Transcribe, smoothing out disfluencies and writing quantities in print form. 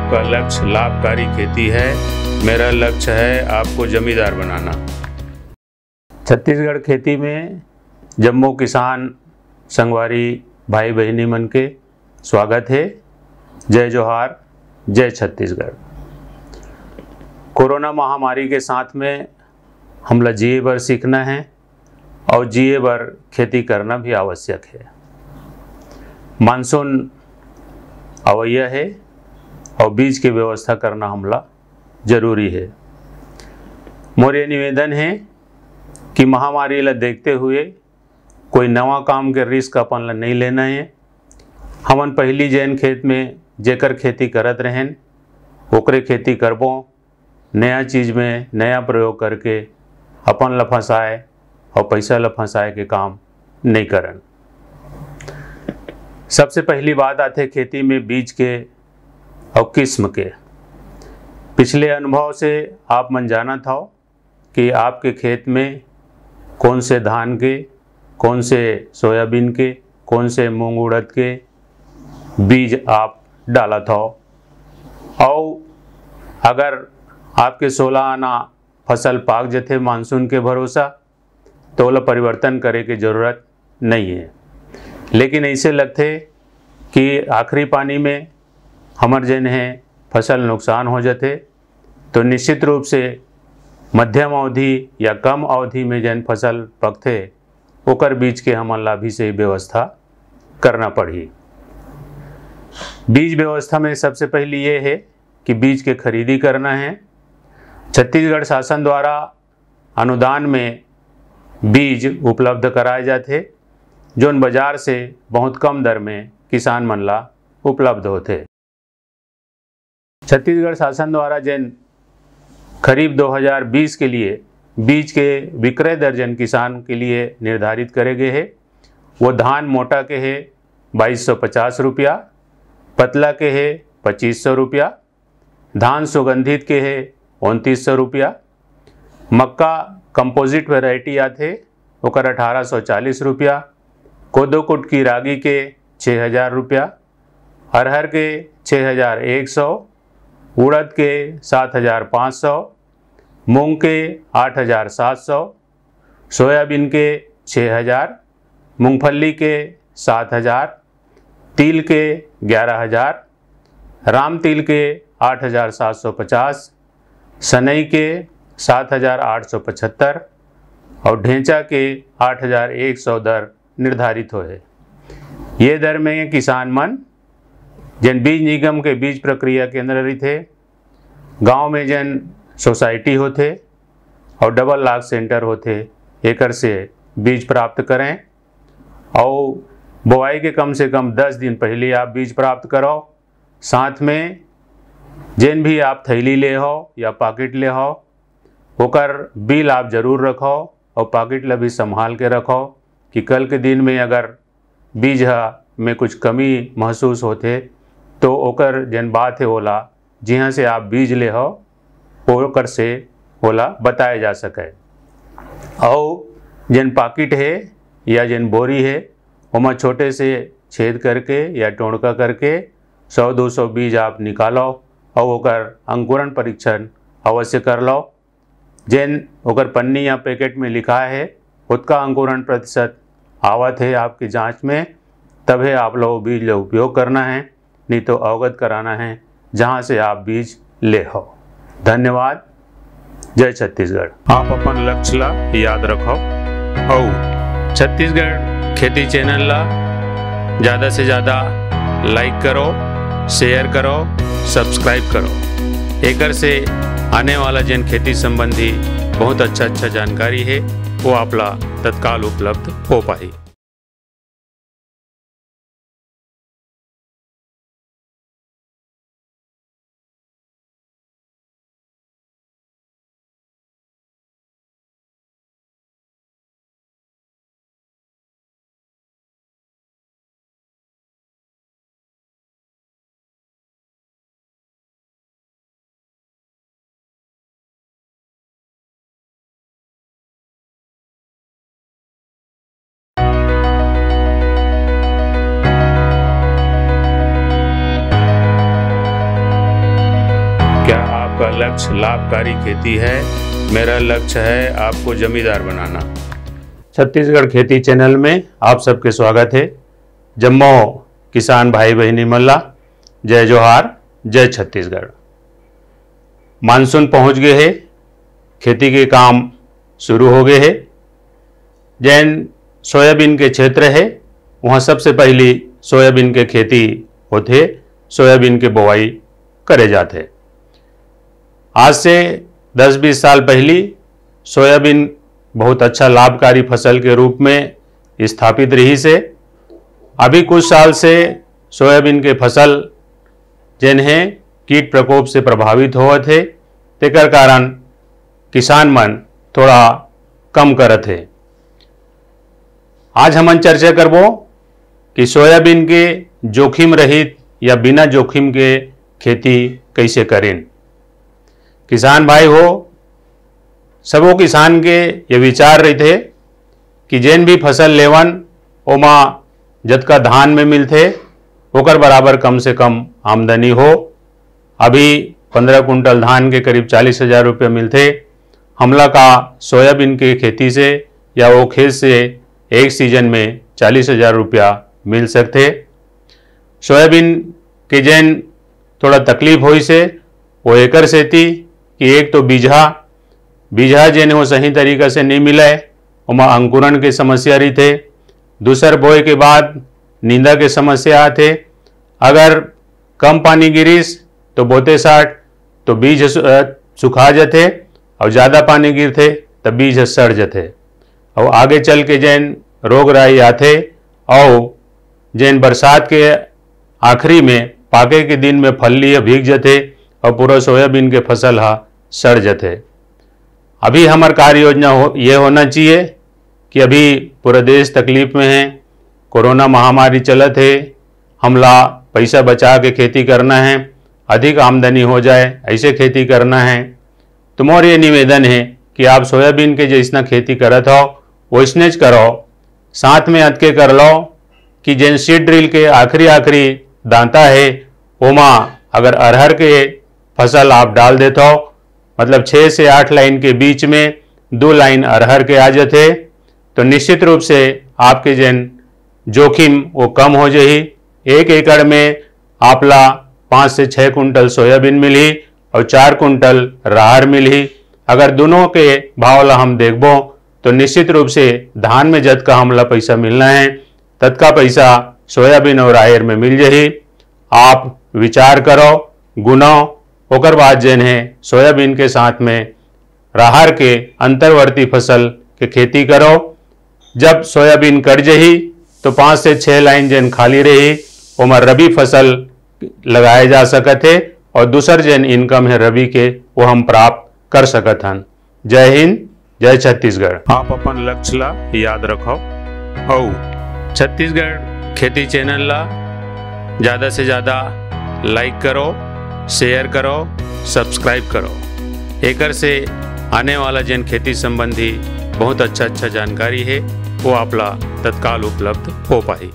आपका लक्ष्य लाभकारी खेती है। मेरा लक्ष्य है आपको जमींदार बनाना। छत्तीसगढ़ खेती में जम्मो किसान संगवारी भाई बहनी मन के स्वागत है। जय जोहार, जय छत्तीसगढ़। कोरोना महामारी के साथ में हमला जिए बर सीखना है और जिए बर खेती करना भी आवश्यक है। मानसून अवैया है और बीज की व्यवस्था करना हमला जरूरी है। मोर ये निवेदन है कि महामारी ला देखते हुए कोई नवा काम के रिस्क अपन ला नहीं लेना है। हमन पहली जैन खेत में जेकर खेती करत रहें ओकरे खेती करबो। नया चीज़ में नया प्रयोग करके अपन ला फंसाए और पैसा ला फंसाए के काम नहीं करन। सबसे पहली बात आते खेती में बीज के और किस्म के। पिछले अनुभव से आप मन जाना था कि आपके खेत में कौन से धान के, कौन से सोयाबीन के, कौन से मूंग उड़द के बीज आप डाला था। और अगर आपके 16 आना फसल पाक जथे मानसून के भरोसा तो ओला परिवर्तन करे के जरूरत नहीं है। लेकिन ऐसे लगते कि आखिरी पानी में हमर जन है फसल नुकसान हो जाते तो निश्चित रूप से मध्यम अवधि या कम अवधि में जन फसल पकते ओकर बीज के हमन ला भी सही व्यवस्था करना पड़ी। बीज व्यवस्था में सबसे पहली ये है कि बीज के खरीदी करना है। छत्तीसगढ़ शासन द्वारा अनुदान में बीज उपलब्ध कराए जाते जोन बाजार से बहुत कम दर में किसान मन ला उपलब्ध होते। छत्तीसगढ़ शासन द्वारा जैन खरीफ 2020 के लिए बीज के विक्रय दर्जन किसान के लिए निर्धारित करे गए है। वो धान मोटा के है 2250 रुपया, पतला के है 2500 रुपया, धान सुगंधित के है 2900 रुपया, मक्का कंपोजिट वैरायटी आते ओकर 1840 रुपया, कोदो कुट की रागी के 6000 रुपया, अरहर के 6100, उड़द के 7500, मूंग के 8700, सोयाबीन के 6000, मूंगफली के 7000, तिल के 11000, राम तिल के 8750, सनई के 7875 और ढेंचा के 8100 दर निर्धारित हो है। ये दर में किसान मन जन बीज निगम के बीज प्रक्रिया केंद्र रही, गांव में जन सोसाइटी होते और डबल लाख सेंटर होते एकर से बीज प्राप्त करें। और बुआई के कम से कम 10 दिन पहले आप बीज प्राप्त करो। साथ में जिन भी आप थैली ले हो या पॉकेट ले हो ओकर बिल आप जरूर रखो और पॉकेट ला भी संभाल के रखो कि कल के दिन में अगर बीज में कुछ कमी महसूस होते तो ओकर जन बात है ओला जहाँ से आप बीज ले हो ओकर से ओला बताया जा सके। और जन पॉकेट है या जन बोरी है ओमा छोटे से छेद करके या टोड़का करके 100-200 बीज आप निकालो और ओकर अंकुरण परीक्षण अवश्य कर लो। जैन ओकर पन्नी या पैकेट में लिखा है उसका अंकुरण प्रतिशत आवत है आपकी जांच में, तभी आप लोग बीज का उपयोग करना है, नहीं तो अवगत कराना है जहां से आप बीज ले हो। धन्यवाद। जय छत्तीसगढ़। आप अपन लक्ष्य ला याद रखो और छत्तीसगढ़ खेती चैनल ला ज़्यादा से ज़्यादा लाइक करो, शेयर करो, सब्सक्राइब करो। एकर से आने वाला जन खेती संबंधी बहुत अच्छा जानकारी है वो आपला तत्काल उपलब्ध हो पाई। लक्ष्य लाभकारी खेती है। मेरा लक्ष्य है आपको जमींदार बनाना। छत्तीसगढ़ खेती चैनल में आप सबके स्वागत है। जम्मो किसान भाई बहनी मल्ला, जय जोहार, जय छत्तीसगढ़। मानसून पहुंच गए है, खेती के काम शुरू हो गए है। जैन सोयाबीन के क्षेत्र है, वहाँ सबसे पहली सोयाबीन के खेती होते, सोयाबीन के बोआई करे जाते। आज से 10-20 साल पहली सोयाबीन बहुत अच्छा लाभकारी फसल के रूप में स्थापित रही से। अभी कुछ साल से सोयाबीन के फसल जिन्हें कीट प्रकोप से प्रभावित होते थे, तेकर कारण किसान मन थोड़ा कम करत है। आज हम चर्चा करबो कि सोयाबीन के जोखिम रहित या बिना जोखिम के खेती कैसे करें। किसान भाई हो, सबो किसान के ये विचार रहे थे कि जैन भी फसल लेवन ओमा जतका धान में मिलते ओकर बराबर कम से कम आमदनी हो। अभी 15 कुंटल धान के करीब 40,000 रुपये मिलते। हमला का सोयाबीन के खेती से या वो खेत से एक सीजन में 40,000 रुपया मिल सकते। सोयाबीन के जैन थोड़ा तकलीफ होई से वो एकर से थी कि एक तो बीजा जैन वो सही तरीका से नहीं मिला है, वहाँ अंकुरण की समस्या रही थे। दूसर बोए के बाद नींदा के समस्या आते। अगर कम पानी गिरिस तो बोते साठ तो बीज सुखा जाते, और ज़्यादा पानी गिरते तब बीज सड़ जाते। और आगे चल के जैन रोग राई आते, और जैन बरसात के आखिरी में पाके के दिन में फल्ली भीग जाते और पूरा सोयाबीन के फसल हा सड़ जाते। अभी हमार कार्य योजना ये होना चाहिए कि अभी पूरा देश तकलीफ में है, कोरोना महामारी चलत है, हमला पैसा बचा के खेती करना है, अधिक आमदनी हो जाए ऐसे खेती करना है। तो मोर ये निवेदन है कि आप सोयाबीन के जैसना खेती करत हो वैसने करो, साथ में अटके कर लो कि जैन सीड ड्रिल के आखिरी दांता है ओमा अगर अरहर के फसल आप डाल देते हो, मतलब 6 से 8 लाइन के बीच में 2 लाइन अरहर के आ जाते, तो निश्चित रूप से आपके जैन जोखिम वो कम हो जाही। 1 एकड़ में आपला 5 से 6 कुंटल सोयाबीन मिली और 4 कुंटल राहर मिली। अगर दोनों के भाव ला हम देखबो तो निश्चित रूप से धान में जत का हमला पैसा मिलना है, तत्का पैसा सोयाबीन और राहर में मिल जाही। आप विचार करो, गुनो, ओकर बाद जैन है सोयाबीन के साथ में राहर के अंतर्वर्ती फसल के खेती करो। जब सोयाबीन कट जही तो 5 से 6 लाइन जैन खाली रही, ओमा रबी फसल लगाए जा सकत है, और दूसर जैन इनकम है रबी के वो हम प्राप्त कर सकत हन। जय हिंद, जय छत्तीसगढ़। आप अपन लक्ष्य ला याद रखो और छत्तीसगढ़ खेती चैनल ला ज़्यादा से ज़्यादा लाइक करो, शेयर करो, सब्सक्राइब करो। एकर से आने वाला जैन खेती संबंधी बहुत अच्छा जानकारी है वो आपला तत्काल उपलब्ध हो पाई।